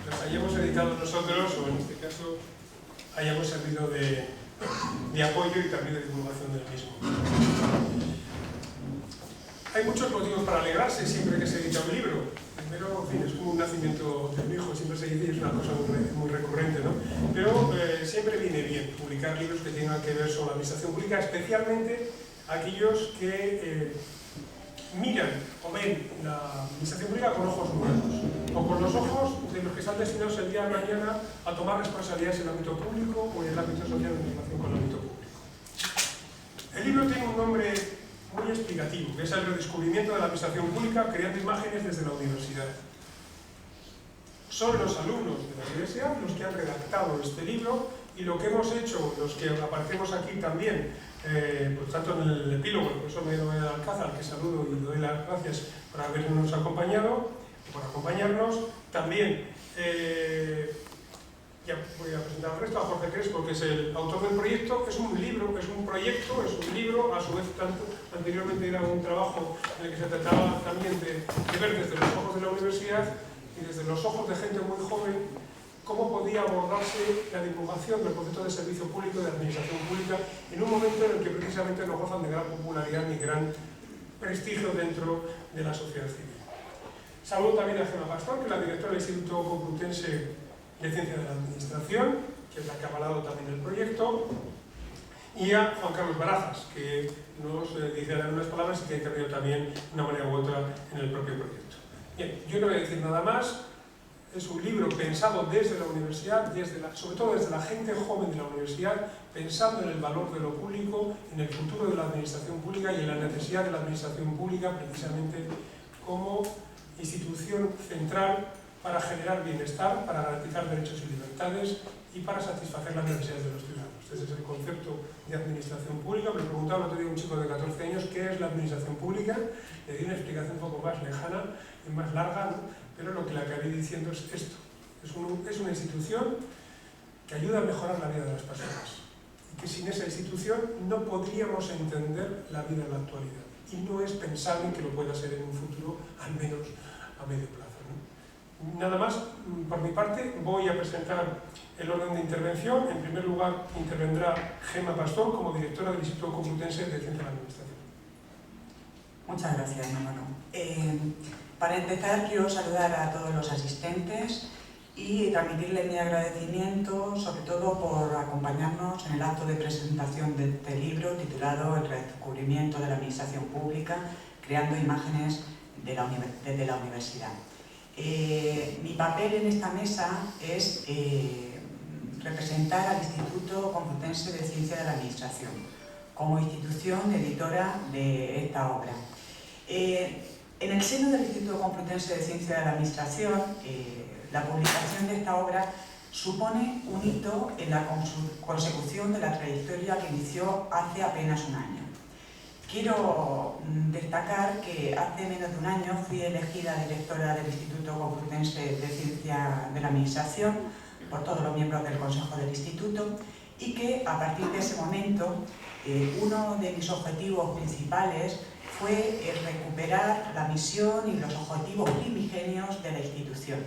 las hayamos editado nosotros, o en este caso hayamos servido de apoyo y también de divulgación del mismo. Hay muchos motivos para alegrarse siempre que se edita un libro. Primero, en fin, es como un nacimiento de un hijo, siempre se dice, y es una cosa muy recurrente, ¿no? Pero siempre viene bien publicar libros que tengan que ver sobre la administración pública, especialmente aquellos que miran o ven la administración pública con ojos nuevos, o con los ojos de los que están destinados el día de mañana a tomar responsabilidades en el ámbito público o en el ámbito social en relación con el ámbito público. El libro tiene un nombre muy explicativo, que es el redescubrimiento de la administración pública creando imágenes desde la universidad. Son los alumnos de la universidad los que han redactado este libro, y lo que hemos hecho, los que aparecemos aquí también, por tanto en el epílogo, el profesor Mariano Alcázar, al que saludo y le doy las gracias por habernos acompañado, por acompañarnos, también ya voy a presentar al resto, a Jorge Crespo, que es el autor del proyecto. Es un libro, es un proyecto, es un libro, a su vez anteriormente era un trabajo en el que se trataba también de ver desde los ojos de la universidad y desde los ojos de gente muy joven cómo podía abordarse la divulgación del concepto de servicio público y de administración pública en un momento en el que precisamente no gozan de gran popularidad ni gran prestigio dentro de la sociedad civil. Saludo también a Gemma Pastor, que es la directora del Instituto Complutense de Ciencia de la Administración, que es la que ha avalado también el proyecto, y a Juan Carlos Barajas, que nos dirá unas palabras y que ha intervenido también de una manera u otra en el propio proyecto. Bien, yo no voy a decir nada más. Es un libro pensado desde la universidad, sobre todo desde la gente joven de la universidad, pensando en el valor de lo público, en el futuro de la administración pública y en la necesidad de la administración pública precisamente como institución central para generar bienestar, para garantizar derechos y libertades y para satisfacer las necesidades de los ciudadanos. Ese es el concepto de administración pública. Me preguntaba el otro día un chico de 14 años qué es la administración pública. Le di una explicación un poco más lejana y más larga, ¿no? Pero lo que le acabé diciendo es esto. Es una institución que ayuda a mejorar la vida de las personas. Y que sin esa institución no podríamos entender la vida en la actualidad. Y no es pensable que lo pueda ser en un futuro, al menos a medio plazo, ¿no? Nada más, por mi parte, voy a presentar el orden de intervención. En primer lugar, intervendrá Gemma Pastor como directora del Instituto Complutense de Ciencia de la Administración. Muchas gracias, Manolo. Para empezar, quiero saludar a todos los asistentes y transmitirles mi agradecimiento, sobre todo por acompañarnos en el acto de presentación de este libro titulado El redescubrimiento de la administración pública, creando imágenes desde la universidad. Mi papel en esta mesa es representar al Instituto Complutense de Ciencia de la Administración como institución editora de esta obra. En el seno del Instituto Complutense de Ciencia de la Administración, la publicación de esta obra supone un hito en la consecución de la trayectoria que inició hace apenas un año. Quiero destacar que hace menos de un año fui elegida directora del Instituto Complutense de Ciencia de la Administración por todos los miembros del Consejo del Instituto, y que a partir de ese momento uno de mis objetivos principales fue recuperar la misión y los objetivos primigenios de la institución,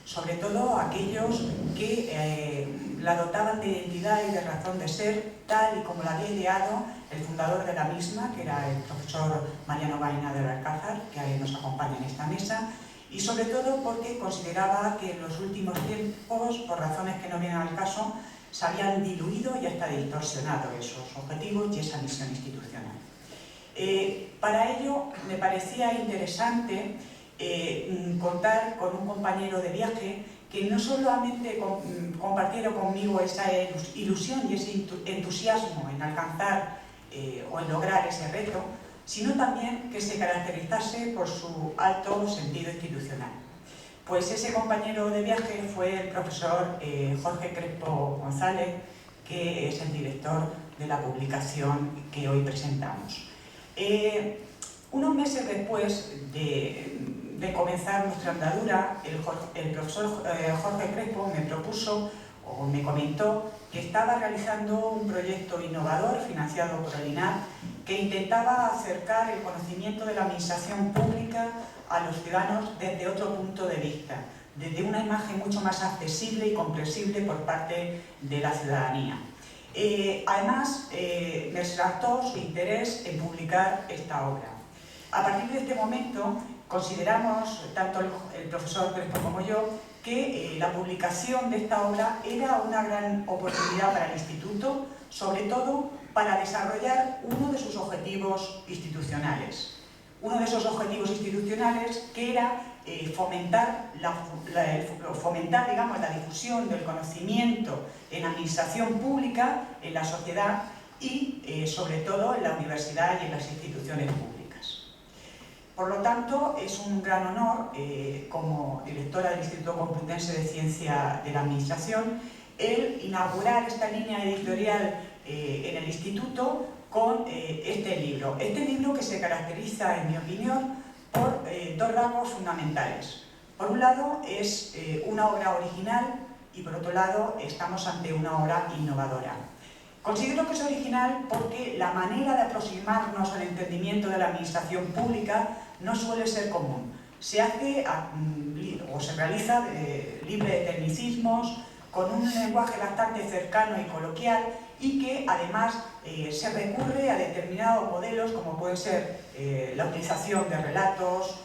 sobre todo aquellos que la dotaban de identidad y de razón de ser, tal y como la había ideado el fundador de la misma, que era el profesor Mariano Baena del Alcázar, que nos acompaña en esta mesa, y sobre todo porque consideraba que en los últimos tiempos, por razones que no vienen al caso, se habían diluido y hasta distorsionado esos objetivos y esa misión institucional. Para ello me parecía interesante contar con un compañero de viaje que no solamente compartiera conmigo esa ilusión y ese entusiasmo en alcanzar o en lograr ese reto, sino también que se caracterizase por su alto sentido institucional. Pues ese compañero de viaje fue el profesor Jorge Crespo González, que es el director de la publicación que hoy presentamos. Unos meses después de comenzar nuestra andadura, el profesor Jorge Crespo me propuso o me comentó que estaba realizando un proyecto innovador financiado por el INAH que intentaba acercar el conocimiento de la administración pública a los ciudadanos desde otro punto de vista, desde una imagen mucho más accesible y comprensible por parte de la ciudadanía. Además, me resaltó su interés en publicar esta obra. A partir de este momento, consideramos, tanto el profesor Crespo como yo, que la publicación de esta obra era una gran oportunidad para el Instituto, sobre todo para desarrollar uno de sus objetivos institucionales. Uno de esos objetivos institucionales que era fomentar digamos, la difusión del conocimiento en administración pública, en la sociedad y, sobre todo, en la universidad y en las instituciones públicas. Por lo tanto, es un gran honor, como directora del Instituto Complutense de Ciencia de la Administración, el inaugurar esta línea editorial en el Instituto con este libro. Este libro que se caracteriza, en mi opinión, por dos rasgos fundamentales. Por un lado, es una obra original y, por otro lado, estamos ante una obra innovadora. Considero que es original porque la manera de aproximarnos al entendimiento de la administración pública no suele ser común. Se hace o se realiza libre de tecnicismos, con un lenguaje bastante cercano y coloquial y que además se recurre a determinados modelos como puede ser la utilización de relatos,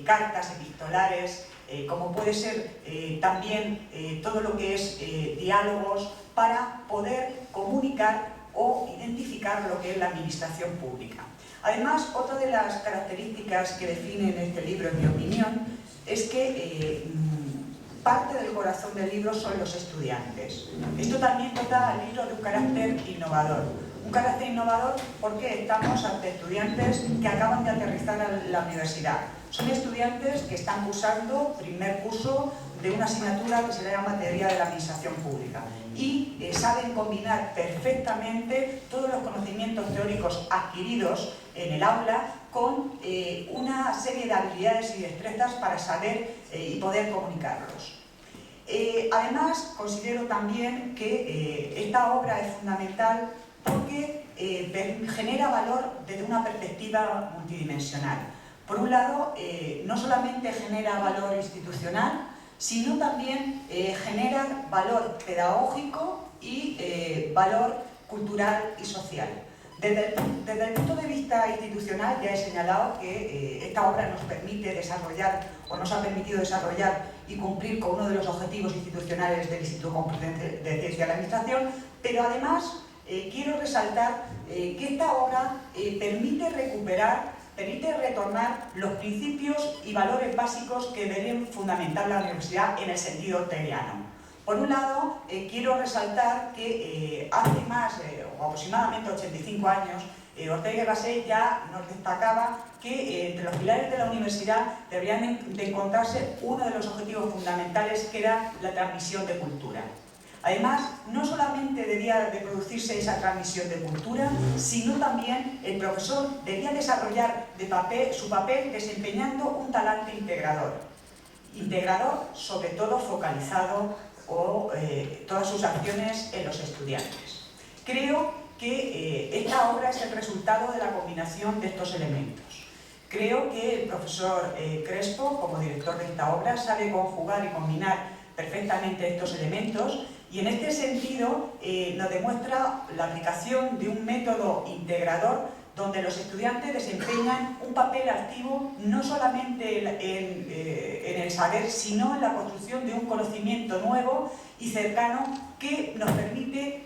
cartas epistolares, como puede ser también todo lo que es diálogos para poder comunicar o identificar lo que es la administración pública. Además, otra de las características que definen este libro, en mi opinión, es que parte del corazón del libro son los estudiantes. Esto también dota al libro de un carácter innovador. Un carácter innovador porque estamos ante estudiantes que acaban de aterrizar a la universidad. Son estudiantes que están cursando primer curso de una asignatura que se llama Teoría de la Administración Pública y saben combinar perfectamente todos los conocimientos teóricos adquiridos en el aula con una serie de habilidades y destrezas para saber y poder comunicarlos. Además, considero también que esta obra es fundamental porque genera valor desde una perspectiva multidimensional. Por un lado, no solamente genera valor institucional, sino también genera valor pedagógico y valor cultural y social. Desde el punto de vista institucional, ya he señalado que esta obra nos permite desarrollar, o nos ha permitido desarrollar y cumplir con uno de los objetivos institucionales del Instituto Complutense de Ciencia de la Administración, pero además quiero resaltar que esta obra permite retornar los principios y valores básicos que deben fundamentar la universidad en el sentido orteguiano. Por un lado, quiero resaltar que hace más, o aproximadamente 85 años, Ortega y Gasset ya nos destacaba que entre los pilares de la universidad deberían de encontrarse uno de los objetivos fundamentales, que era la transmisión de cultura. Además, no solamente debía de producirse esa transmisión de cultura, sino también el profesor debía desarrollar su papel desempeñando un talante integrador. Integrador, sobre todo focalizado todas sus acciones en los estudiantes. Creo que esta obra es el resultado de la combinación de estos elementos. Creo que el profesor Crespo, como director de esta obra, sabe conjugar y combinar perfectamente estos elementos y en este sentido nos demuestra la aplicación de un método integrador donde los estudiantes desempeñan un papel activo no solamente en el saber, sino en la construcción de un conocimiento nuevo y cercano que nos permite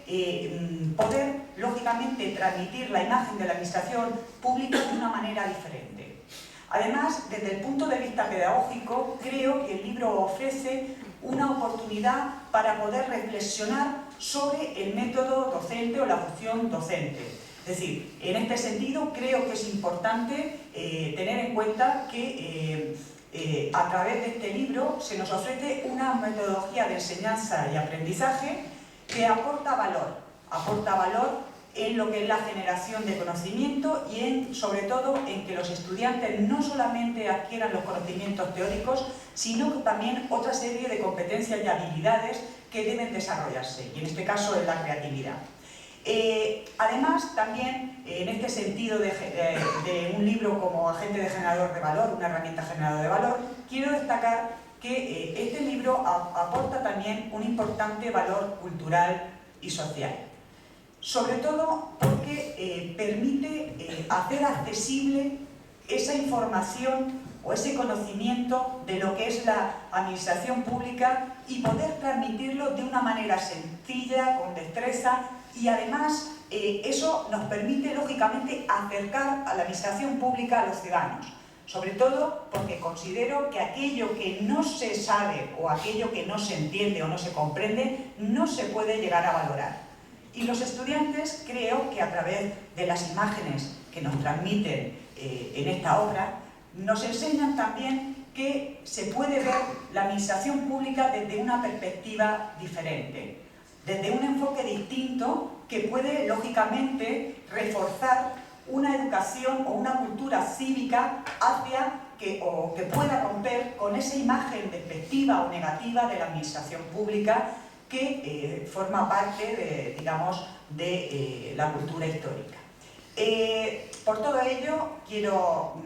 poder, lógicamente, transmitir la imagen de la administración pública de una manera diferente. Además, desde el punto de vista pedagógico, creo que el libro ofrece una oportunidad para poder reflexionar sobre el método docente o la función docente. Es decir, en este sentido creo que es importante tener en cuenta que a través de este libro se nos ofrece una metodología de enseñanza y aprendizaje que aporta valor en lo que es la generación de conocimiento y sobre todo en que los estudiantes no solamente adquieran los conocimientos teóricos, sino que también otra serie de competencias y habilidades que deben desarrollarse, y en este caso es la creatividad. Además, también en este sentido de un libro como agente de generador de valor, una herramienta generadora de valor, quiero destacar que este libro aporta también un importante valor cultural y social. Sobre todo porque permite hacer accesible esa información o ese conocimiento de lo que es la administración pública y poder transmitirlo de una manera sencilla, con destreza, y además eso nos permite lógicamente acercar a la administración pública a los ciudadanos. Sobre todo porque considero que aquello que no se sabe o aquello que no se entiende o no se comprende no se puede llegar a valorar. Y los estudiantes, creo que a través de las imágenes que nos transmiten en esta obra, nos enseñan también que se puede ver la administración pública desde una perspectiva diferente, desde un enfoque distinto que puede, lógicamente, reforzar una educación o una cultura cívica que pueda romper con esa imagen despectiva o negativa de la administración pública que forma parte de la cultura histórica. Por todo ello, quiero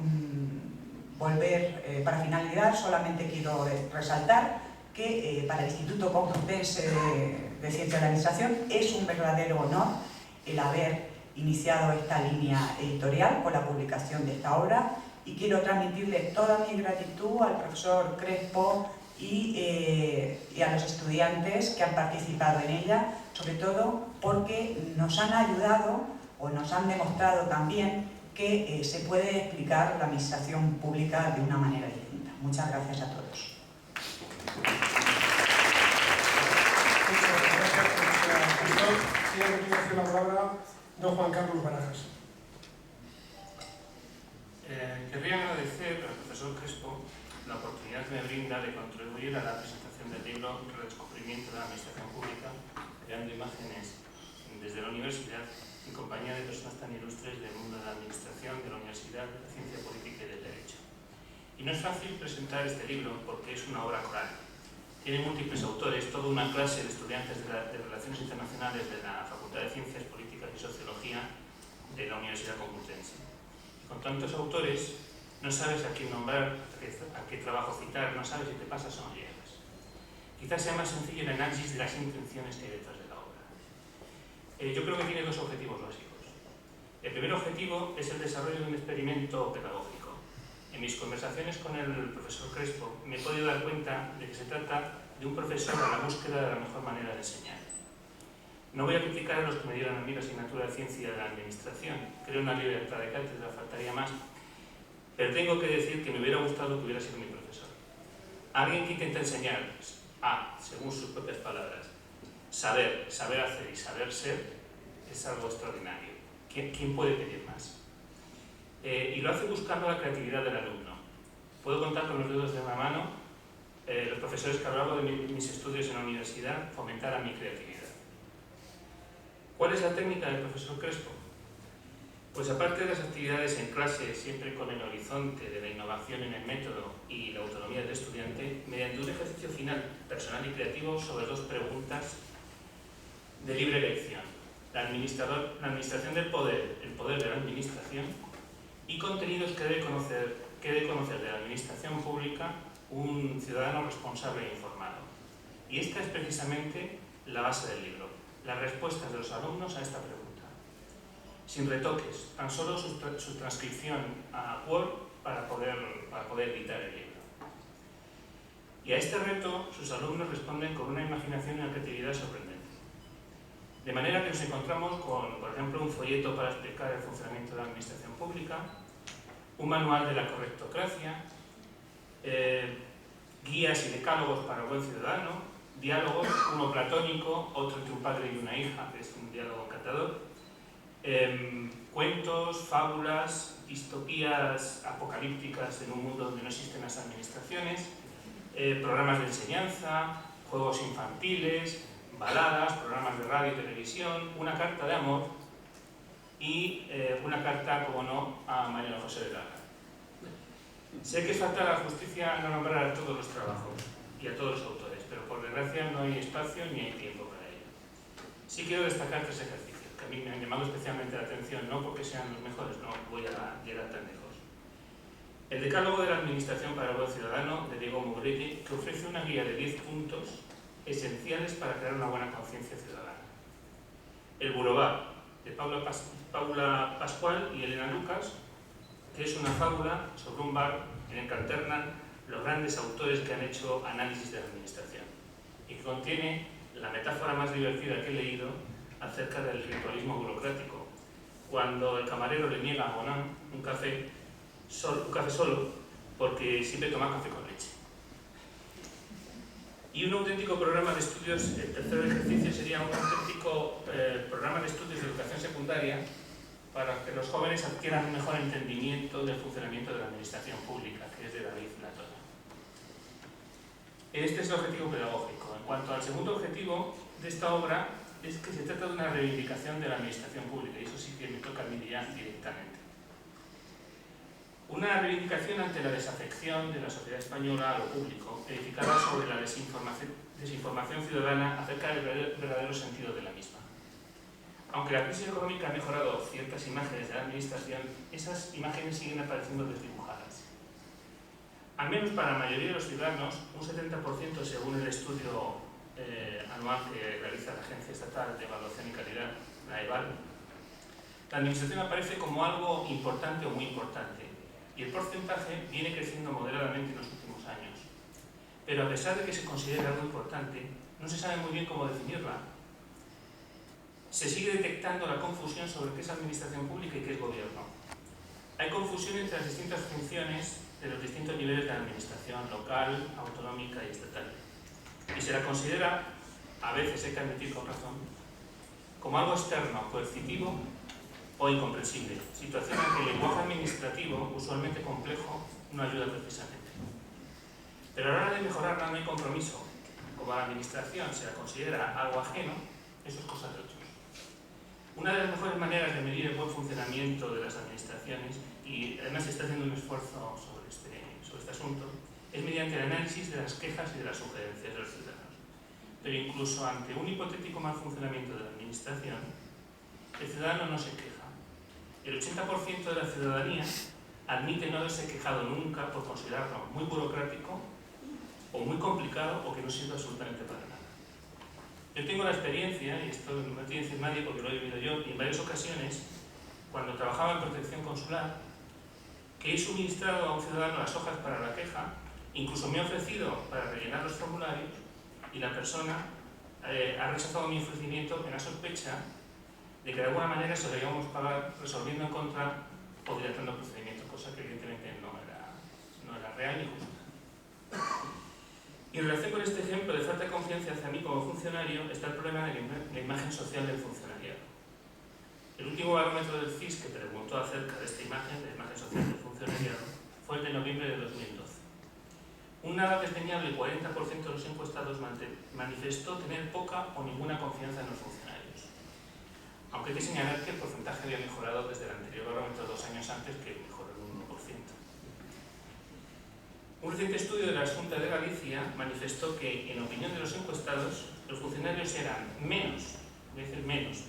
volver, para finalizar, solamente quiero resaltar que para el Instituto Complutense de Ciencias de la Administración es un verdadero honor el haber iniciado esta línea editorial con la publicación de esta obra, y quiero transmitirle toda mi gratitud al profesor Crespo y a los estudiantes que han participado en ella, sobre todo porque nos han ayudado o nos han demostrado también que se puede explicar la administración pública de una manera distinta. Muchas gracias a todos. Muchas gracias, profesora Cristóbal. Tiene a continuación la palabra don Juan Carlos Barajas. Querría agradecer al profesor Crespo la oportunidad que me brinda de contribuir a la presentación del libro Redescubrimiento de la Administración Pública, creando imágenes desde la universidad en compañía de personas tan ilustres del mundo de la administración, de la universidad, de la ciencia política y del derecho. Y no es fácil presentar este libro porque es una obra coral. Tiene múltiples autores, toda una clase de estudiantes de Relaciones Internacionales de la Facultad de Ciencias Políticas y Sociología de la Universidad Complutense. Con tantos autores, no sabes a quién nombrar, a qué trabajo citar, no sabes si te pasas o no llegas. Quizás sea más sencillo el análisis de las intenciones que hay detrás de la obra. Yo creo que tiene dos objetivos básicos. El primer objetivo es el desarrollo de un experimento pedagógico. En mis conversaciones con el profesor Crespo me he podido dar cuenta de que se trata de un profesor a la búsqueda de la mejor manera de enseñar. No voy a criticar a los que me dieron a mí la asignatura de Ciencia de la Administración. Creo en una libertad de cátedra, faltaría más. Pero tengo que decir que me hubiera gustado que hubiera sido mi profesor. Alguien que intenta enseñar a, según sus propias palabras, saber hacer y saber ser, es algo extraordinario. ¿Quién puede pedir más? Y lo hace buscando la creatividad del alumno. Puedo contar con los dedos de una mano los profesores que a lo largo de mis estudios en la universidad fomentaran mi creatividad. ¿Cuál es la técnica del profesor Crespo? Pues aparte de las actividades en clase, siempre con el horizonte de la innovación en el método y la autonomía del estudiante, mediante un ejercicio final personal y creativo sobre dos preguntas de libre elección: la administración del poder, el poder de la administración, y contenidos que debe conocer de la administración pública un ciudadano responsable e informado. Y esta es precisamente la base del libro, las respuestas de los alumnos a esta pregunta. Sin retoques, tan solo su transcripción a Word para poder editar el libro. Y a este reto sus alumnos responden con una imaginación y una creatividad sorprendente. De manera que nos encontramos con, por ejemplo, un folleto para explicar el funcionamiento de la administración pública, un manual de la correctocracia, guías y decálogos para el buen ciudadano, diálogos, uno platónico, otro entre un padre y una hija, que es un diálogo encantador, cuentos, fábulas, distopías apocalípticas en un mundo donde no existen las administraciones, programas de enseñanza, juegos infantiles, baladas, programas de radio y televisión, una carta de amor y una carta, como no, a Mariano José de Lara. Sé que es falta la justicia no nombrar a todos los trabajos y a todos los autores, pero por desgracia no hay espacio ni hay tiempo para ello. Sí quiero destacar tres ejercicios que a mí me han llamado especialmente la atención, no porque sean los mejores, no voy a llegar tan lejos. El Decálogo de la Administración para el Buen Ciudadano, de Diego Mugretti, que ofrece una guía de 10 puntos esenciales para crear una buena conciencia ciudadana. El Burová, de Paula Pascual y Elena Lucas, que es una fábula sobre un bar en el que alternan los grandes autores que han hecho análisis de la administración y que contiene la metáfora más divertida que he leído acerca del ritualismo burocrático, cuando el camarero le niega a Bonan un café solo porque siempre toma café con leche. Y un auténtico programa de estudios, el tercer ejercicio sería un auténtico programa de estudios de educación secundaria para que los jóvenes adquieran un mejor entendimiento del funcionamiento de la administración pública, que es de David Latoya. Este es el objetivo pedagógico. En cuanto al segundo objetivo de esta obra, es que se trata de una reivindicación de la administración pública, y eso sí que me toca a mí ya directamente. Una reivindicación ante la desafección de la sociedad española a lo público, edificada sobre la desinformación ciudadana acerca del verdadero sentido de la misma. Aunque la crisis económica ha mejorado ciertas imágenes de la administración, esas imágenes siguen apareciendo desdibujadas. Al menos para la mayoría de los ciudadanos, un 70% según el estudio anual que realiza la Agencia Estatal de Evaluación y Calidad, la EVAL, la administración aparece como algo importante o muy importante, y el porcentaje viene creciendo moderadamente en los últimos años. Pero a pesar de que se considera algo importante, no se sabe muy bien cómo definirla. Se sigue detectando la confusión sobre qué es administración pública y qué es gobierno. Hay confusión entre las distintas funciones de los distintos niveles de la administración, local, autonómica y estatal. Y se la considera, a veces hay que admitir con razón, como algo externo, coercitivo o incomprensible, situación en que el lenguaje administrativo, usualmente complejo, no ayuda precisamente. Pero a la hora de mejorarla no hay compromiso. Como la administración se la considera algo ajeno, eso es cosa de otros. Una de las mejores maneras de medir el buen funcionamiento de las administraciones, y además se está haciendo un esfuerzo sobre este asunto, es mediante el análisis de las quejas y de las sugerencias de los ciudadanos. Pero incluso ante un hipotético mal funcionamiento de la administración, el ciudadano no se queja. El 80% de la ciudadanía admite no haberse quejado nunca por considerarlo muy burocrático o muy complicado o que no sirve absolutamente para nada. Yo tengo la experiencia, y esto no me tiene que decir nadie porque lo he vivido yo, y en varias ocasiones, cuando trabajaba en protección consular, que he suministrado a un ciudadano las hojas para la queja, incluso me he ofrecido para rellenar los formularios, y la persona ha rechazado mi ofrecimiento en la sospecha de que de alguna manera se lo íbamos a pagar resolviendo en contra o dilatando el procedimiento, cosa que evidentemente no era real ni justa. Y en relación con este ejemplo de falta de confianza hacia mí como funcionario está el problema de la imagen social del funcionariado. El último barómetro del CIS que preguntó acerca de esta imagen, de imagen social del funcionariado, fue el de noviembre de 2012. Un nada desdeñable 40% de los encuestados manifestó tener poca o ninguna confianza en los funcionarios. Aunque hay que señalar que el porcentaje había mejorado desde el anterior barómetro 2 años antes, que mejoró en un 1%. Un reciente estudio de la Xunta de Galicia manifestó que, en opinión de los encuestados, los funcionarios eran menos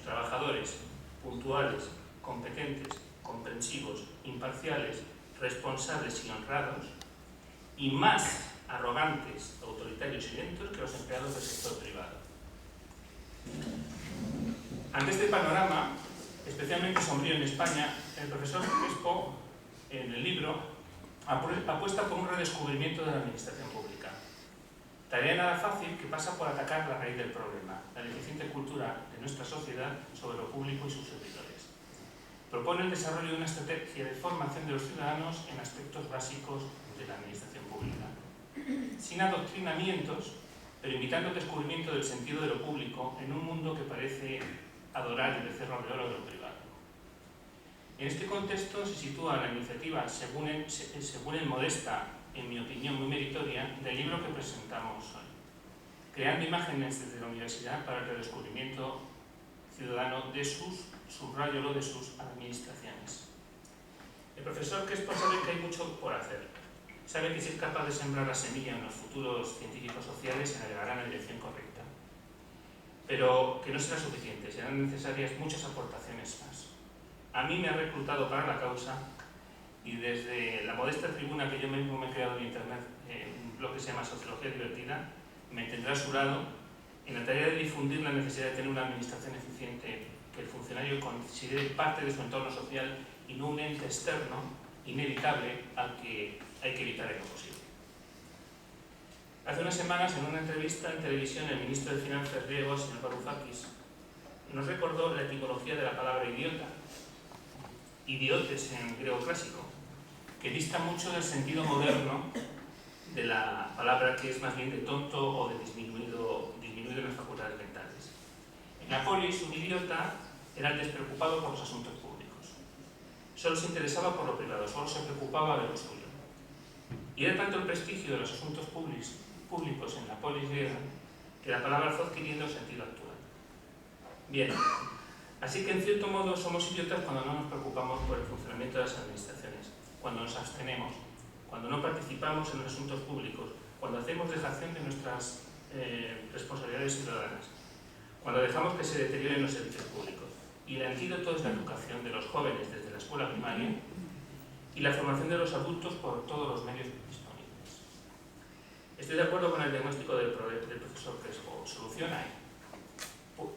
trabajadores, puntuales, competentes, comprensivos, imparciales, responsables y honrados, y más arrogantes, autoritarios y lentos que los empleados del sector privado. Ante este panorama, especialmente sombrío en España, el profesor Crespo, en el libro, apuesta por un redescubrimiento de la administración pública. Tarea nada fácil que pasa por atacar la raíz del problema, la deficiente cultura de nuestra sociedad sobre lo público y sus servidores. Propone el desarrollo de una estrategia de formación de los ciudadanos en aspectos básicos de la administración pública, sin adoctrinamientos, pero invitando al descubrimiento del sentido de lo público en un mundo que parece adorar el becerro de oro de lo privado. En este contexto se sitúa la iniciativa, según el modesta, en mi opinión muy meritoria, del libro que presentamos hoy, Creando imágenes desde la universidad para el redescubrimiento ciudadano de subrayo de sus administraciones. El profesor Crespo sabe que hay mucho por hacer. Sabe que si es capaz de sembrar la semilla en los futuros científicos sociales se navegará en la dirección correcta. Pero que no será suficiente, serán necesarias muchas aportaciones más. A mí me ha reclutado para la causa y desde la modesta tribuna que yo mismo me he creado en internet, en un blog que se llama Sociología Divertida, me tendrá a su lado en la tarea de difundir la necesidad de tener una administración eficiente, que el funcionario considere parte de su entorno social y no un ente externo, inevitable, al que hay que evitar en lo posible. Hace unas semanas, en una entrevista en televisión, el ministro de Finanzas griego, señor Varoufakis, nos recordó la etimología de la palabra idiota, idiotes en griego clásico, que dista mucho del sentido moderno de la palabra, que es más bien de tonto o de disminuido en las facultades mentales. En la polis, un idiota era el despreocupado por los asuntos públicos. Solo se interesaba por lo privado, solo se preocupaba de lo suyo. Y era tanto el prestigio de los asuntos públicos en la polis griega que la palabra fue adquiriendo sentido actual. Bien, así que en cierto modo somos idiotas cuando no nos preocupamos por el funcionamiento de las administraciones, cuando nos abstenemos, cuando no participamos en los asuntos públicos, cuando hacemos dejación de nuestras responsabilidades ciudadanas, cuando dejamos que se deterioren los servicios públicos. Y el antídoto es la educación de los jóvenes desde la escuela primaria y la formación de los adultos por todos los medios disponibles. Estoy de acuerdo con el diagnóstico del profesor Crespo. Solución hay.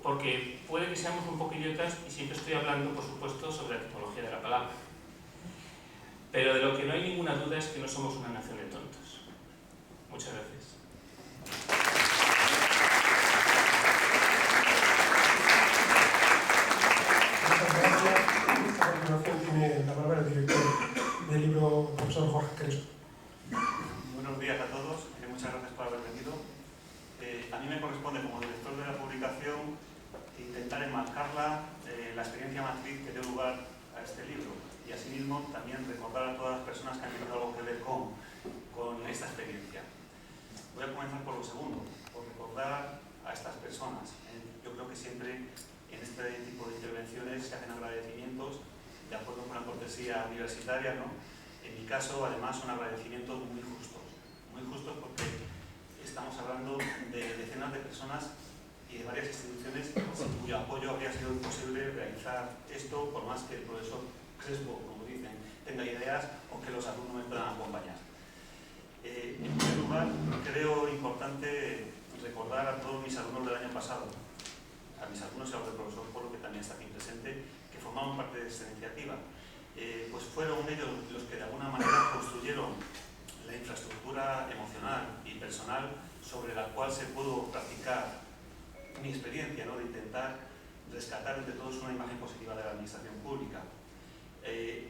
Porque puede que seamos un poco idiotas, y siempre estoy hablando, por supuesto, sobre la etimología de la palabra. Pero de lo que no hay ninguna duda es que no somos una nación de tontos. Muchas gracias. A continuación tiene la palabra el director del libro, el profesor Jorge Crespo. Buenos días a todos, muchas gracias por haber venido. A mí me corresponde, como director de la publicación, intentar enmarcarla la experiencia matriz que dio lugar a este libro, y asimismo también recordar a todas las personas que han tenido algo que ver con esta experiencia. Voy a comenzar por lo segundo, por recordar a estas personas. Yo creo que siempre en este tipo de intervenciones se hacen agradecimientos de acuerdo con la cortesía universitaria, ¿no? En mi caso, además, son agradecimientos muy justos porque estamos hablando de decenas de personas y de varias instituciones sin cuyo apoyo habría sido imposible realizar esto, por más que el profesor Crespo, como dicen, tenga ideas o que los alumnos me puedan acompañar. En primer lugar, creo importante recordar a todos mis alumnos del año pasado, a mis alumnos y a los del profesor Polo, que también está aquí presente, que formaron parte de esta iniciativa. Pues fueron ellos los que de alguna manera construyeron la infraestructura emocional y personal sobre la cual se pudo practicar mi experiencia, ¿no? De intentar rescatar entre todos una imagen positiva de la administración pública.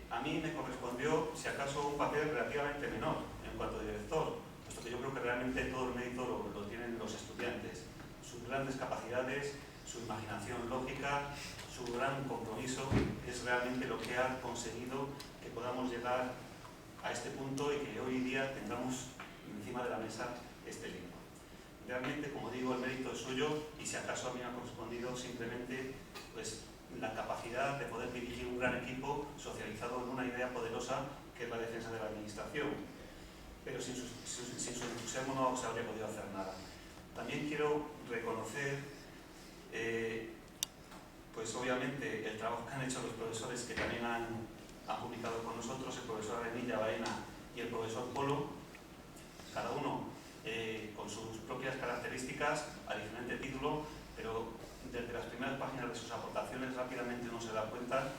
A mí me correspondió, si acaso, un papel relativamente menor en cuanto a director, puesto que yo creo que realmente todo el mérito lo tienen los estudiantes, sus grandes capacidades, su imaginación lógica, su gran compromiso es realmente lo que ha conseguido que podamos llegar a este punto y que hoy día tengamos encima de la mesa este libro. Realmente, como digo, el mérito es suyo, y si acaso a mí me ha correspondido simplemente pues, la capacidad de poder dirigir un gran equipo socializado en una idea poderosa que es la defensa de la administración. Pero sin su entusiasmo no se habría podido hacer nada. También quiero reconocer pues obviamente el trabajo que han hecho los profesores que también han publicado con nosotros, el profesor Arenilla Baena y el profesor Polo, cada uno con sus propias características, a diferente título, pero desde las primeras páginas de sus aportaciones rápidamente uno se da cuenta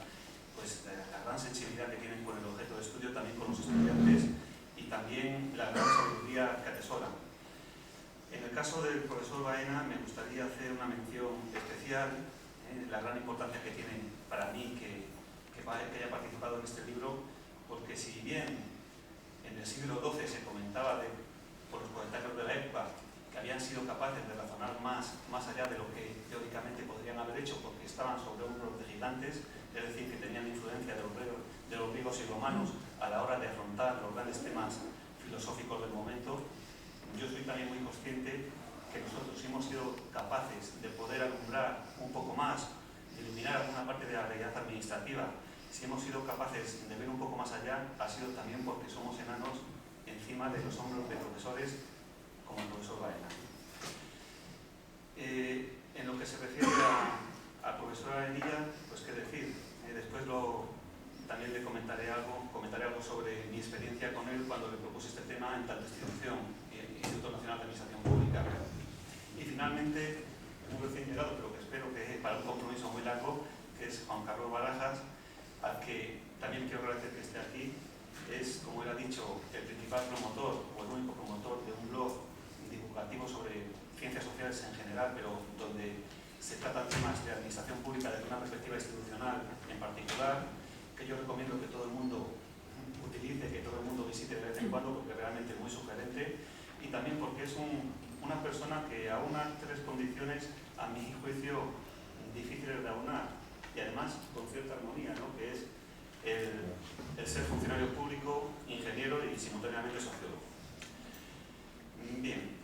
pues, de la gran sensibilidad que tienen con el objeto de estudio, también con los estudiantes, y también la gran sabiduría que atesoran. En el caso del profesor Baena me gustaría hacer una mención especial, la gran importancia que tiene para mí que haya participado en este libro, porque si bien en el siglo XII se comentaba por los comentarios de la época que habían sido capaces de razonar más allá de lo que teóricamente podrían haber hecho, porque estaban sobre hombros de gigantes, es decir, que tenían influencia de los griegos y romanos a la hora de afrontar los grandes temas filosóficos del momento, yo soy también muy consciente que nosotros hemos sido capaces de poder alumbrar un poco más, de iluminar alguna parte de la realidad administrativa. Si hemos sido capaces de ver un poco más allá, ha sido también porque somos enanos encima de los hombros de profesores como el profesor Baena. En lo que se refiere al profesor Arenilla, pues qué decir, después también le comentaré algo algo sobre mi experiencia con él cuando le propuse este tema en tanta institución, Instituto Nacional de Administración Pública. Y finalmente, un recién llegado, pero que espero que para un compromiso muy largo, que es Juan Carlos Barajas, al que también quiero agradecer que esté aquí. Es, como él ha dicho, el principal promotor o el único promotor de un blog divulgativo sobre ciencias sociales en general, pero donde se tratan temas de administración pública desde una perspectiva institucional en particular, que yo recomiendo que todo el mundo utilice, que todo el mundo visite de vez en cuando, porque realmente es muy sugerente, y también porque es una persona que aúna tres condiciones, a mi juicio, difíciles de aunar, y además con cierta armonía, ¿no? Que es el ser funcionario público, ingeniero y simultáneamente sociólogo. Bien,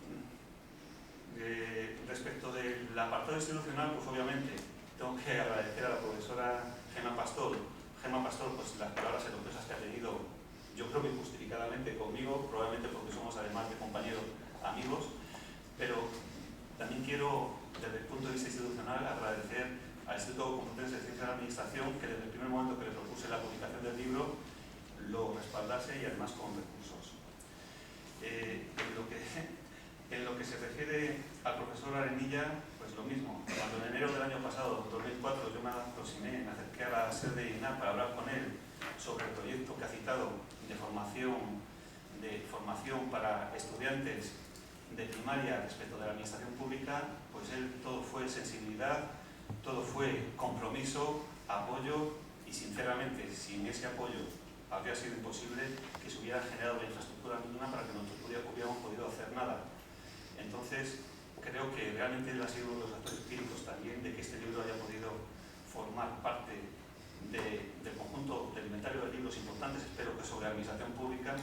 respecto del apartado institucional, pues obviamente tengo que agradecer a la profesora Gemma Pastor. Gemma Pastor, pues las palabras elogiosas que ha tenido, yo creo que justificadamente conmigo, probablemente porque somos además de compañeros amigos, pero también quiero, desde el punto de vista institucional, agradecer al Instituto Complutense de Ciencias de la Administración, que desde el primer momento que le propuse la publicación del libro, lo respaldase y además con recursos. En lo que se refiere al profesor Arenilla, pues lo mismo. Cuando en enero del año pasado, 2004, yo me aproximé, me acerqué a la sede de INAP para hablar con él sobre el proyecto que ha citado de formación para estudiantes de primaria respecto de la administración pública, pues él todo fue sensibilidad, todo fue compromiso, apoyo y sinceramente sin ese apoyo habría sido imposible que se hubiera generado la infraestructura mínima para que nosotros hubiéramos podido hacer nada. Entonces creo que realmente él ha sido uno de los actores críticos también de que este libro haya podido formar parte del conjunto del inventario de libros importantes, espero que sobre administración pública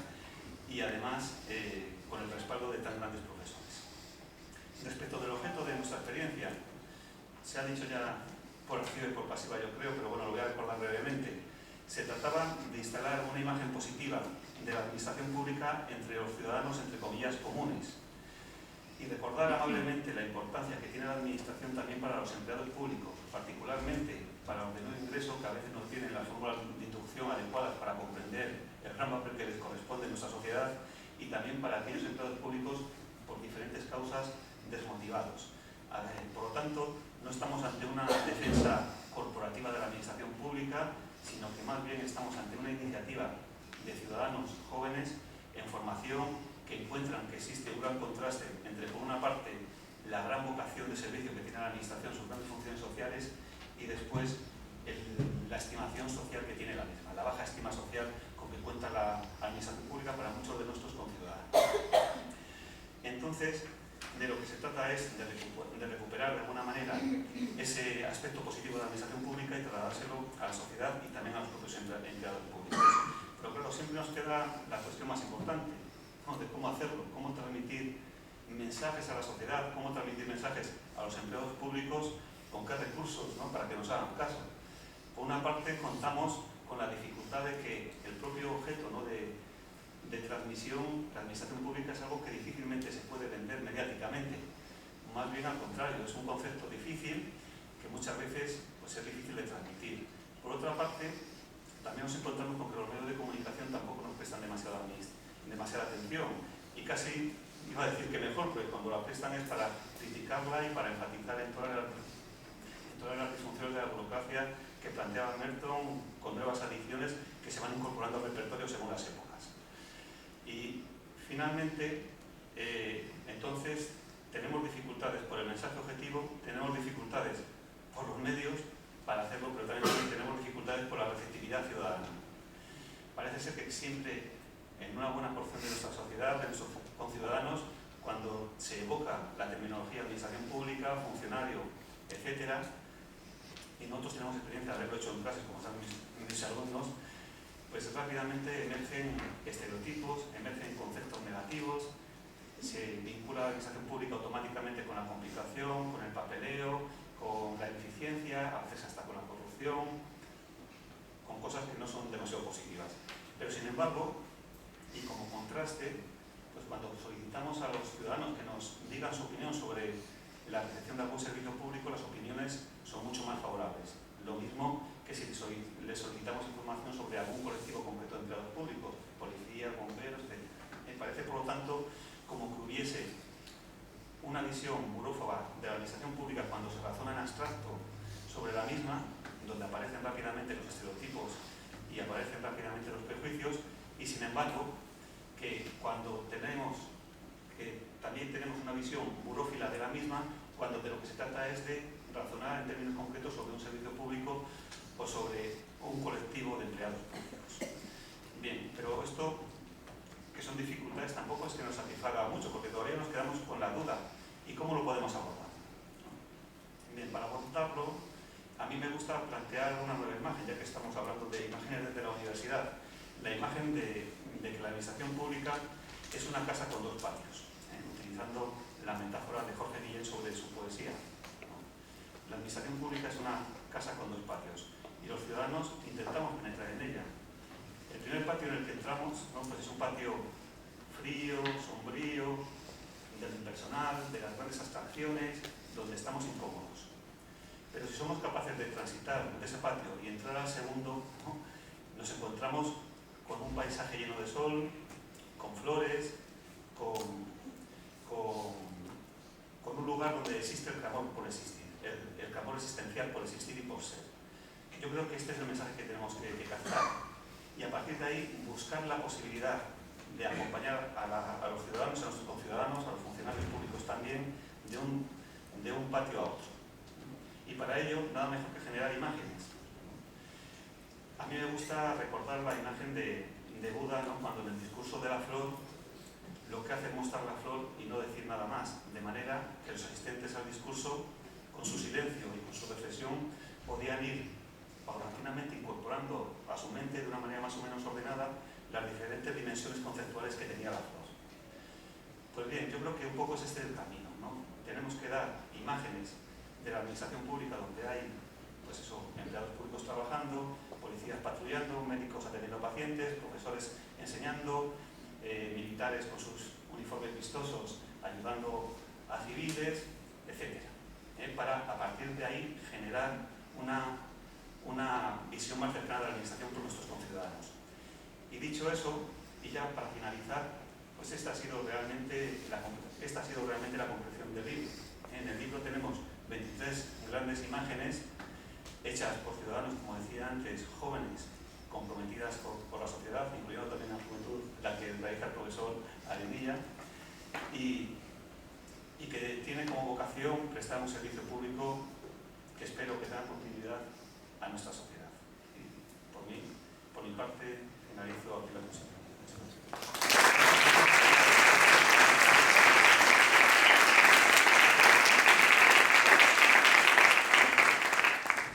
y además con el respaldo de tan grandes profesores. Respecto del objeto de nuestra experiencia, se ha dicho ya por activa y por pasiva, yo creo, pero bueno, lo voy a recordar brevemente. Se trataba de instalar una imagen positiva de la administración pública entre los ciudadanos, entre comillas, comunes, y recordar amablemente la importancia que tiene la administración también para los empleados públicos, particularmente para los de nuevo ingreso, que a veces no tienen las fórmulas de inducción adecuadas para comprender el gran papel que les corresponde en nuestra sociedad, y también para aquellos empleados públicos por diferentes causas desmotivados. Por lo tanto, no estamos ante una defensa corporativa de la administración pública, sino que más bien estamos ante una iniciativa de ciudadanos jóvenes en formación que encuentran que existe un gran contraste entre, por una parte, la gran vocación de servicio que tiene la administración, sus grandes funciones sociales, y después la estimación social que tiene la misma, la baja estima social con que cuenta la administración pública para muchos de nuestros conciudadanos. Entonces, de lo que se trata es de recuperar de alguna manera ese aspecto positivo de la administración pública y trasladárselo a la sociedad y también a los propios empleados públicos. Pero claro, siempre nos queda la cuestión más importante, ¿no? De cómo hacerlo, cómo transmitir mensajes a la sociedad, cómo transmitir mensajes a los empleados públicos, con qué recursos, ¿no? Para que nos hagan caso. Por una parte, contamos con la dificultad de que el propio objeto, ¿no? de transmisión, la administración pública es algo que difícilmente se puede vender mediáticamente. Más bien al contrario, es un concepto difícil que muchas veces pues, es difícil de transmitir. Por otra parte, también nos encontramos con que los medios de comunicación tampoco nos prestan demasiada atención y casi, iba a decir que mejor, porque cuando la prestan es para criticarla y para enfatizar en todas las disfunciones de la burocracia que planteaba Merton con nuevas adiciones que se van incorporando al repertorio según las épocas. Y finalmente, entonces, tenemos dificultades por el mensaje objetivo, tenemos dificultades por los medios para hacerlo, pero también tenemos dificultades por la receptividad ciudadana. Parece ser que siempre, en una buena porción de nuestra sociedad, de nuestros conciudadanos, cuando se evoca la terminología administración pública, funcionario, etc., y nosotros tenemos experiencia de haberlo hecho en clases, como están mis alumnos, pues rápidamente emergen estereotipos, emergen conceptos negativos, se vincula la administración pública automáticamente con la complicación, con el papeleo, con la ineficiencia, a veces hasta con la corrupción, con cosas que no son demasiado positivas. Pero sin embargo, y como contraste, pues cuando solicitamos a los ciudadanos que nos digan su opinión sobre la recepción de algún servicio público, las opiniones son mucho más favorables. Lo mismo que que si les solicitamos información sobre algún colectivo concreto de empleados públicos, policías, bomberos, etc. Me parece, por lo tanto, como que hubiese una visión burófoba de la administración pública cuando se razona en abstracto sobre la misma, donde aparecen rápidamente los estereotipos y aparecen rápidamente los prejuicios, y sin embargo, que cuando también tenemos una visión burófila de la misma, cuando de lo que se trata es de razonar en términos concretos sobre un servicio público o sobre un colectivo de empleados públicos. Bien, pero esto, que son dificultades, tampoco es que nos satisfaga mucho, porque todavía nos quedamos con la duda. ¿Y cómo lo podemos abordar? Bien, para abordarlo, a mí me gusta plantear una nueva imagen, ya que estamos hablando de imágenes desde la universidad. La imagen de que la administración pública es una casa con dos patios, utilizando la metáfora de Jorge Guillén sobre su poesía. La administración pública es una casa con dos patios y los ciudadanos intentamos penetrar en ella. El primer patio en el que entramos, ¿no?, pues es un patio frío, sombrío, del impersonal, de las grandes abstracciones, donde estamos incómodos. Pero si somos capaces de transitar de ese patio y entrar al segundo, ¿no?, nos encontramos con un paisaje lleno de sol, con flores, con un lugar donde existe el clamor por existir, el clamor existencial por existir y por ser. Yo creo que este es el mensaje que tenemos que captar, y a partir de ahí buscar la posibilidad de acompañar a los ciudadanos, a nuestros conciudadanos, a los funcionarios públicos también, de un patio a otro. Y para ello, nada mejor que generar imágenes. A mí me gusta recordar la imagen de Buda, ¿no?, cuando en el discurso de la flor lo que hace es mostrar la flor y no decir nada más, de manera que los asistentes al discurso, con su silencio y con su reflexión, podían ir paulatinamente incorporando a su mente de una manera más o menos ordenada las diferentes dimensiones conceptuales que tenía la flor. Pues bien, yo creo que un poco es este el camino, ¿no? Tenemos que dar imágenes de la administración pública donde hay, pues eso, empleados públicos trabajando, policías patrullando, médicos atendiendo pacientes, profesores enseñando, militares con sus uniformes vistosos ayudando a civiles, etc. Para a partir de ahí generar una visión más cercana de la administración por nuestros conciudadanos. Y dicho eso, y ya para finalizar, pues esta ha sido realmente la concreción del libro. En el libro tenemos 23 grandes imágenes hechas por ciudadanos, como decía antes, jóvenes, comprometidas por la sociedad, incluyendo también a la juventud, la que realiza el profesor Arenilla, y que tiene como vocación prestar un servicio público que espero que tenga continuidad a nuestra sociedad. Y por mi parte, finalizo aquí la exposición.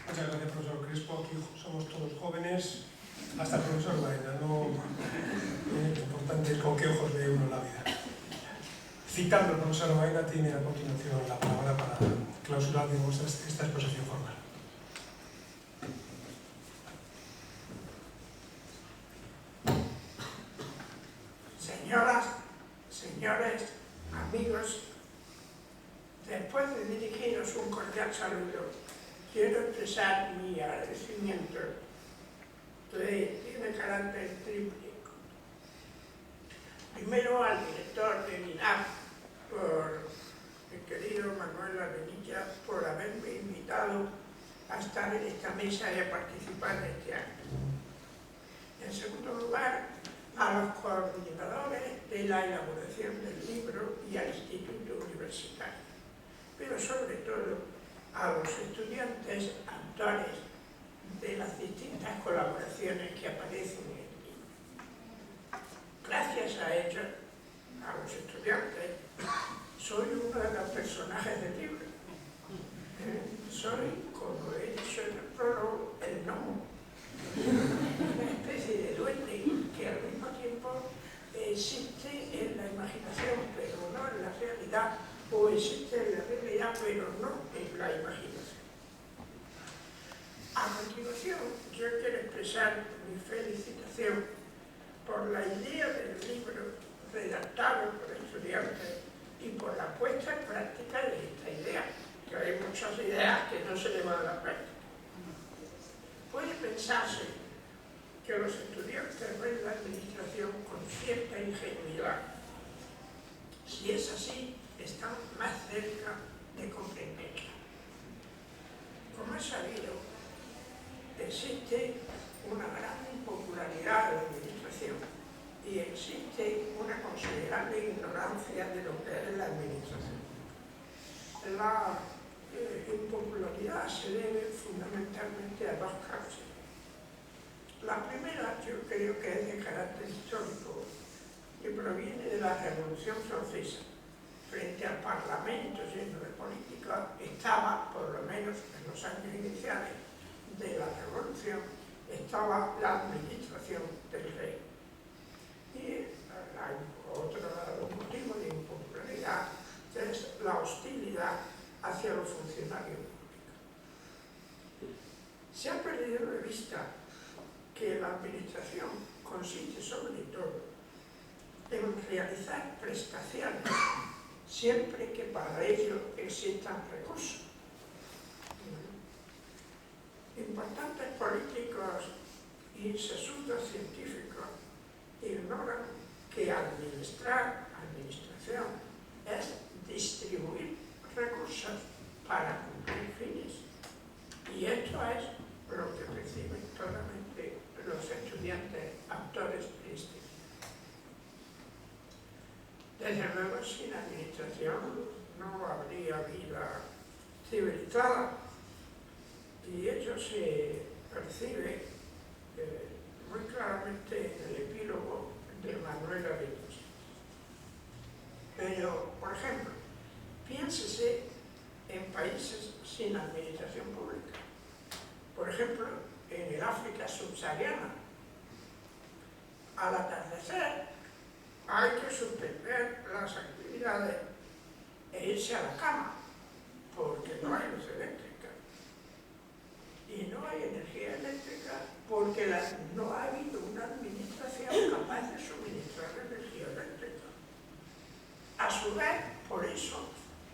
Muchas gracias, profesor Crespo. Aquí somos todos jóvenes, hasta el profesor Baena. No, lo importante es con qué ojos ve uno la vida. Citando al profesor Baena, tiene a continuación la palabra para clausurar, digamos, esta exposición formal. Señoras, señores, amigos, después de dirigiros un cordial saludo, quiero expresar mi agradecimiento tiene carácter triple. Primero al director de MINAF, por el querido Manuel Arenilla, por haberme invitado a estar en esta mesa y a participar en este acto. En segundo lugar, a los coordinadores de la elaboración del libro y al Instituto Universitario, pero sobre todo a los estudiantes autores de las distintas colaboraciones que aparecen en el libro. Gracias a ellos, a los estudiantes, soy uno de los personajes del libro. Soy, como he dicho en el prólogo, el gnomo, una especie de duende que al mismo tiempo existe en la imaginación, pero no en la realidad, o existe en la realidad, pero no en la imaginación. A continuación, yo quiero expresar mi felicitación por la idea del libro redactado por estudiantes y por la puesta en práctica de esta idea, que hay muchas ideas que no se llevan a la práctica. Puede pensarse que los estudiantes ven la administración con cierta ingenuidad. Si es así, están más cerca de comprenderla. Como es sabido, existe una gran impopularidad de la administración y existe una considerable ignorancia de lo que es la administración. La impopularidad se debe fundamentalmente a dos causas. La primera, yo creo que es de carácter histórico y proviene de la Revolución Francesa. Frente al Parlamento lleno de política estaba, por lo menos en los años iniciales de la Revolución, estaba la administración del rey. Y hay otro motivo de impopularidad, que es la hostilidad hacia los funcionarios públicos. Se ha perdido de vista que la administración consiste sobre todo en realizar prestaciones siempre que para ello existan recursos. Importantes políticos y sesudos científicos ignoran que administración es distribuir recursos para cumplir fines. Y esto es lo que reciben solamente los estudiantes autores de este libro. Desde luego, sin administración no habría vida civilizada, y ello se percibe muy claramente en el epílogo de Manuel Arenas. Pero, por ejemplo, piénsese en países sin administración pública. Por ejemplo, en el África subsahariana, al atardecer hay que suspender las actividades e irse a la cama, porque no hay luz eléctrica. Y no hay energía eléctrica porque no ha habido una administración capaz de suministrar energía eléctrica. A su vez, por eso,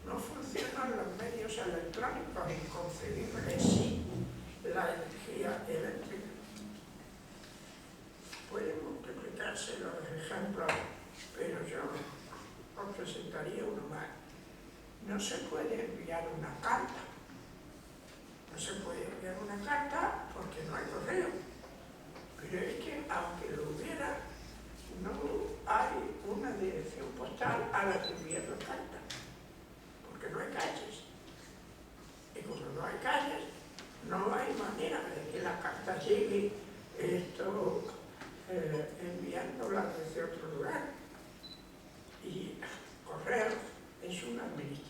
no funcionan los medios electrónicos inconcebibles sin la energía eléctrica. Pueden multiplicarse los ejemplos, pero yo os presentaría uno más. No se puede enviar una carta. No se puede enviar una carta porque no hay correo. Pero es que, aunque lo hubiera, no hay una dirección postal a la que enviar la carta, porque no hay calles. Y como no hay calles, no hay manera de que la carta llegue enviándola desde otro lugar. Y correo es una administración.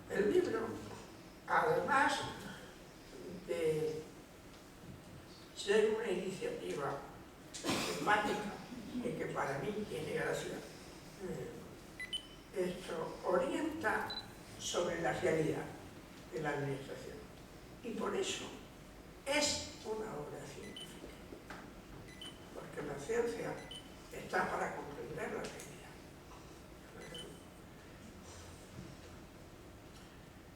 El libro, además de ser una iniciativa simpática y que para mí tiene gracia, esto orienta sobre la realidad de la administración. Y por eso es una obra científica, porque la ciencia está para comprender la realidad.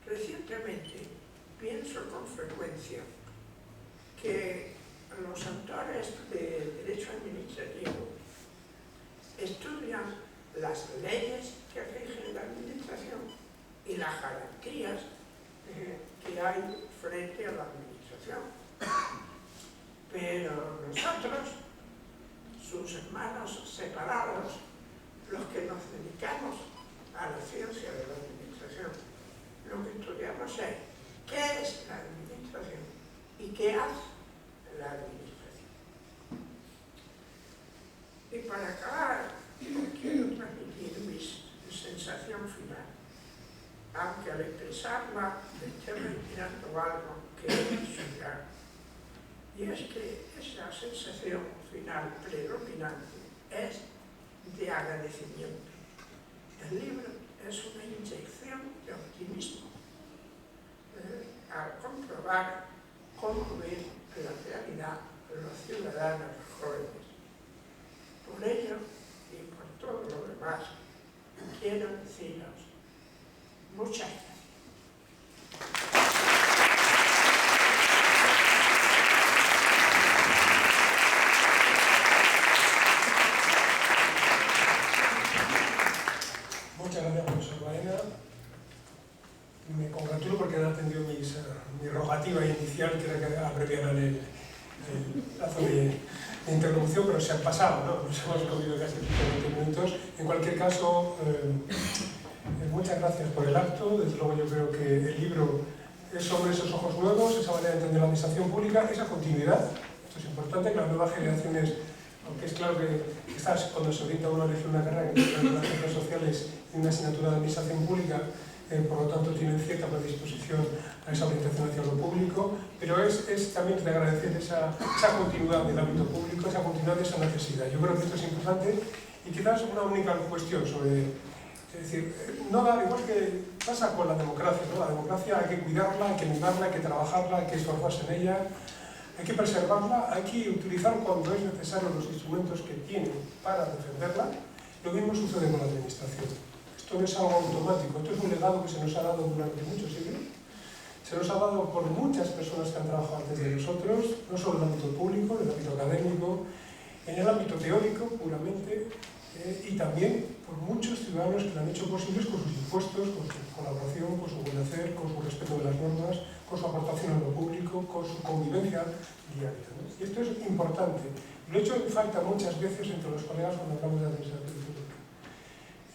Recientemente pienso con frecuencia que los autores de derecho administrativo estudian las leyes que rigen la administración y las garantías que hay frente a la administración. Pero nosotros, sus hermanos separados, los que nos dedicamos a la ciencia de la administración, lo que estudiamos es qué es la administración y qué hace la administración. Y para acabar, quiero transmitir mi sensación final, aunque al expresarla me esté retirando algo que es suya. Y es que esa sensación final predominante es de agradecimiento. El libro es una inyección de optimismo al comprobar cómo ven la realidad los ciudadanos jóvenes. Por ello y por todo lo demás, quiero deciros muchas gracias. Baena. Me congratulo porque han atendido mi rogativa inicial, que era que abreviaran el plazo de interlocución, pero se han pasado, ¿no? Nos hemos comido casi 20 minutos. En cualquier caso, muchas gracias por el acto. Desde luego yo creo que el libro es sobre esos ojos nuevos, esa manera de entender la administración pública, esa continuidad. Esto es importante, que las nuevas generaciones, aunque es claro que cuando se orienta uno a elegir una carrera que tiene las ciencias sociales y una asignatura de administración pública, por lo tanto tienen cierta predisposición a esa orientación hacia lo público, pero es también de agradecer esa continuidad del ámbito público, esa continuidad de esa necesidad. Yo creo que esto es importante y quizás una única cuestión sobre, es decir, no dar, igual que pasa con la democracia, ¿no? La democracia hay que cuidarla, hay que mimarla, hay que trabajarla, hay que esforzarse en ella, hay que preservarla, hay que utilizar cuando es necesario los instrumentos que tiene para defenderla. Lo mismo sucede con la administración. Esto no es algo automático, esto es un legado que se nos ha dado durante muchos siglos, se nos ha dado por muchas personas que han trabajado antes de nosotros, no solo en el ámbito público, en el ámbito académico, en el ámbito teórico puramente, y también por muchos ciudadanos que lo han hecho posibles con sus impuestos, con su colaboración, con su buen hacer, con su respeto de las normas, con su aportación a lo público, con su convivencia diaria, ¿no? Y esto es importante. Lo he hecho en falta muchas veces entre los colegas cuando hablamos de administración pública.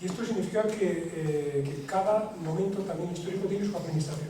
Y esto significa que cada momento también histórico tiene su administración.